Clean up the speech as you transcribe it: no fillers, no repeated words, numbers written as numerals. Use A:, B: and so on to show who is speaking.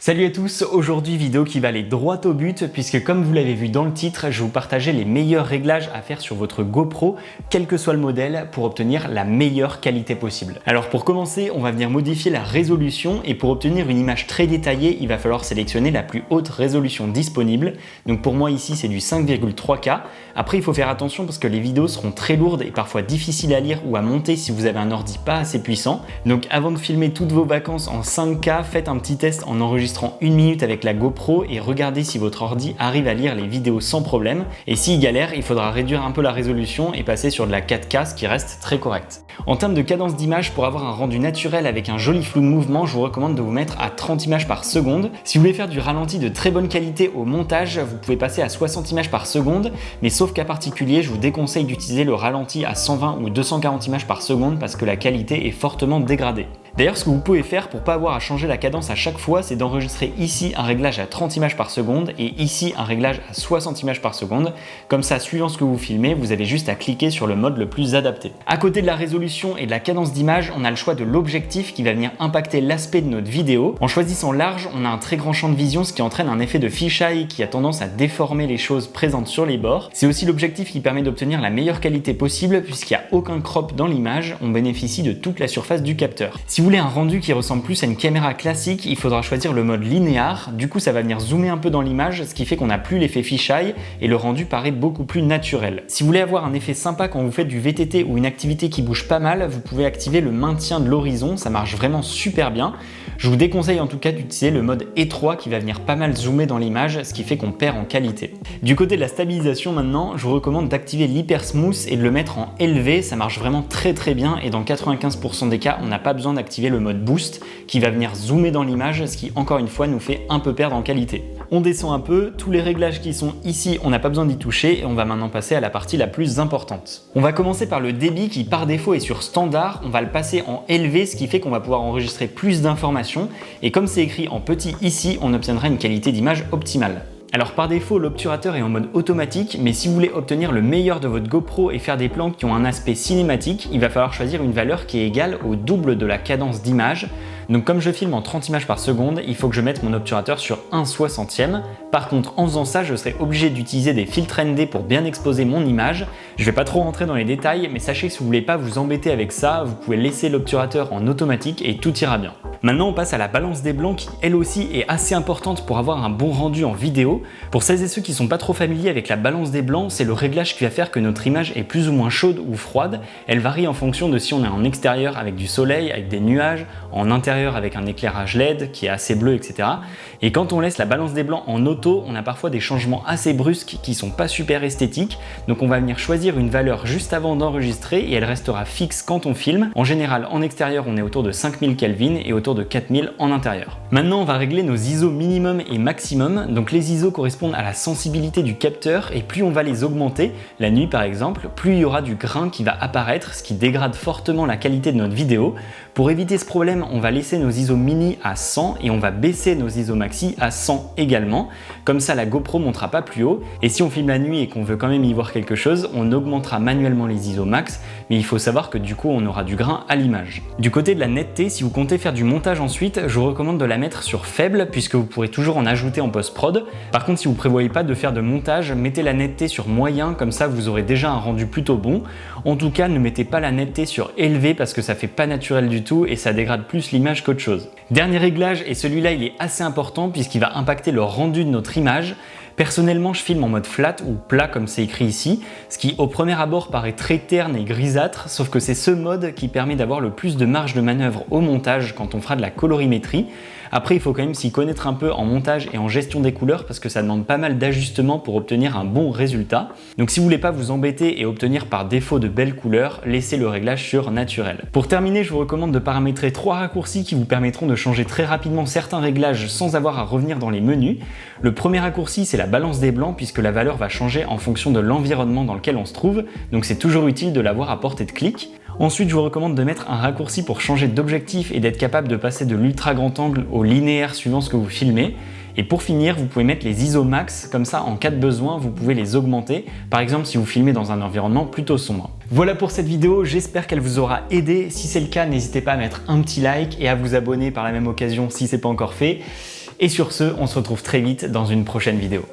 A: Salut à tous, aujourd'hui vidéo qui va aller droit au but puisque comme vous l'avez vu dans le titre, je vais vous partager les meilleurs réglages à faire sur votre GoPro, quel que soit le modèle, pour obtenir la meilleure qualité possible. Alors pour commencer, on va venir modifier la résolution et pour obtenir une image très détaillée, il va falloir sélectionner la plus haute résolution disponible. Donc pour moi ici c'est du 5,3K. Après il faut faire attention parce que les vidéos seront très lourdes et parfois difficiles à lire ou à monter si vous avez un ordi pas assez puissant. Donc avant de filmer toutes vos vacances en 5K, faites un petit test en enregistrant 1 minute avec la GoPro et regardez si votre ordi arrive à lire les vidéos sans problème. Et s'il galère, il faudra réduire un peu la résolution et passer sur de la 4K, ce qui reste très correct. En termes de cadence d'image, pour avoir un rendu naturel avec un joli flou de mouvement, je vous recommande de vous mettre à 30 images par seconde. Si vous voulez faire du ralenti de très bonne qualité au montage, vous pouvez passer à 60 images par seconde, mais sauf cas particulier, je vous déconseille d'utiliser le ralenti à 120 ou 240 images par seconde parce que la qualité est fortement dégradée. D'ailleurs, ce que vous pouvez faire pour pas avoir à changer la cadence à chaque fois, c'est d'enregistrer ici un réglage à 30 images par seconde et ici un réglage à 60 images par seconde. Comme ça, suivant ce que vous filmez, vous avez juste à cliquer sur le mode le plus adapté. À côté de la résolution et de la cadence d'image, on a le choix de l'objectif qui va venir impacter l'aspect de notre vidéo. En choisissant large, on a un très grand champ de vision, ce qui entraîne un effet de fisheye qui a tendance à déformer les choses présentes sur les bords. C'est aussi l'objectif qui permet d'obtenir la meilleure qualité possible puisqu'il n'y a aucun crop dans l'image, on bénéficie de toute la surface du capteur. Si vous voulez un rendu qui ressemble plus à une caméra classique, il faudra choisir le mode linéaire. Du coup, ça va venir zoomer un peu dans l'image, ce qui fait qu'on n'a plus l'effet fisheye et le rendu paraît beaucoup plus naturel. Si vous voulez avoir un effet sympa quand vous faites du VTT ou une activité qui bouge pas mal, vous pouvez activer le maintien de l'horizon, ça marche vraiment super bien. Je vous déconseille en tout cas d'utiliser le mode étroit qui va venir pas mal zoomer dans l'image, ce qui fait qu'on perd en qualité. Du côté de la stabilisation maintenant, je vous recommande d'activer l'hyper smooth et de le mettre en élevé, ça marche vraiment très bien et dans 95% des cas, on n'a pas besoin d'activer le mode boost qui va venir zoomer dans l'image, ce qui encore une fois nous fait un peu perdre en qualité. On descend un peu, tous les réglages qui sont ici, on n'a pas besoin d'y toucher et on va maintenant passer à la partie la plus importante. On va commencer par le débit qui par défaut est sur standard, on va le passer en élevé, ce qui fait qu'on va pouvoir enregistrer plus d'informations et comme c'est écrit en petit ici, on obtiendra une qualité d'image optimale. Alors par défaut, l'obturateur est en mode automatique, mais si vous voulez obtenir le meilleur de votre GoPro et faire des plans qui ont un aspect cinématique, il va falloir choisir une valeur qui est égale au double de la cadence d'image. Donc comme je filme en 30 images par seconde, il faut que je mette mon obturateur sur 1/60e. Par contre, en faisant ça, je serai obligé d'utiliser des filtres ND pour bien exposer mon image. Je vais pas trop rentrer dans les détails, mais sachez que si vous voulez pas vous embêter avec ça, vous pouvez laisser l'obturateur en automatique et tout ira bien. Maintenant, on passe à la balance des blancs qui, elle aussi, est assez importante pour avoir un bon rendu en vidéo. Pour celles et ceux qui sont pas trop familiers avec la balance des blancs, c'est le réglage qui va faire que notre image est plus ou moins chaude ou froide. Elle varie en fonction de si on est en extérieur avec du soleil, avec des nuages, en intérieur avec un éclairage LED qui est assez bleu, etc. Et quand on laisse la balance des blancs en auto, on a parfois des changements assez brusques qui sont pas super esthétiques. Donc on va venir choisir une valeur juste avant d'enregistrer et elle restera fixe quand on filme. En général, en extérieur, on est autour de 5000 Kelvin et autour de 4000 en intérieur. Maintenant, on va régler nos ISO minimum et maximum. Donc les ISO correspondent à la sensibilité du capteur et plus on va les augmenter, la nuit par exemple, plus il y aura du grain qui va apparaître, ce qui dégrade fortement la qualité de notre vidéo. Pour éviter ce problème, on va laisser nos ISO mini à 100 et on va baisser nos ISO maxi à 100 également. Comme ça, la GoPro montera pas plus haut. Et si on filme la nuit et qu'on veut quand même y voir quelque chose, on augmentera manuellement les ISO max, mais il faut savoir que du coup, on aura du grain à l'image. Du côté de la netteté, si vous comptez faire du montage ensuite, je vous recommande de la mettre sur faible puisque vous pourrez toujours en ajouter en post-prod. Par contre, si vous prévoyez pas de faire de montage, mettez la netteté sur moyen, comme ça vous aurez déjà un rendu plutôt bon. En tout cas, ne mettez pas la netteté sur élevé parce que ça fait pas naturel du tout et ça dégrade plus l'image qu'autre chose. Dernier réglage, et celui-là il est assez important puisqu'il va impacter le rendu de notre image. Personnellement, je filme en mode flat ou plat comme c'est écrit ici, ce qui au premier abord paraît très terne et grisâtre, sauf que c'est ce mode qui permet d'avoir le plus de marge de manœuvre au montage quand on fera de la colorimétrie. Après, il faut quand même s'y connaître un peu en montage et en gestion des couleurs parce que ça demande pas mal d'ajustements pour obtenir un bon résultat. Donc si vous voulez pas vous embêter et obtenir par défaut de belles couleurs, laissez le réglage sur naturel. Pour terminer, je vous recommande de paramétrer 3 raccourcis qui vous permettront de changer très rapidement certains réglages sans avoir à revenir dans les menus. Le premier raccourci, c'est la balance des blancs puisque la valeur va changer en fonction de l'environnement dans lequel on se trouve, donc c'est toujours utile de l'avoir à portée de clic. Ensuite, je vous recommande de mettre un raccourci pour changer d'objectif et d'être capable de passer de l'ultra grand angle au linéaire suivant ce que vous filmez. Et pour finir, vous pouvez mettre les ISO max, comme ça en cas de besoin, vous pouvez les augmenter, par exemple si vous filmez dans un environnement plutôt sombre. Voilà pour cette vidéo, j'espère qu'elle vous aura aidé. Si c'est le cas, n'hésitez pas à mettre un petit like et à vous abonner par la même occasion si ce n'est pas encore fait. Et sur ce, on se retrouve très vite dans une prochaine vidéo.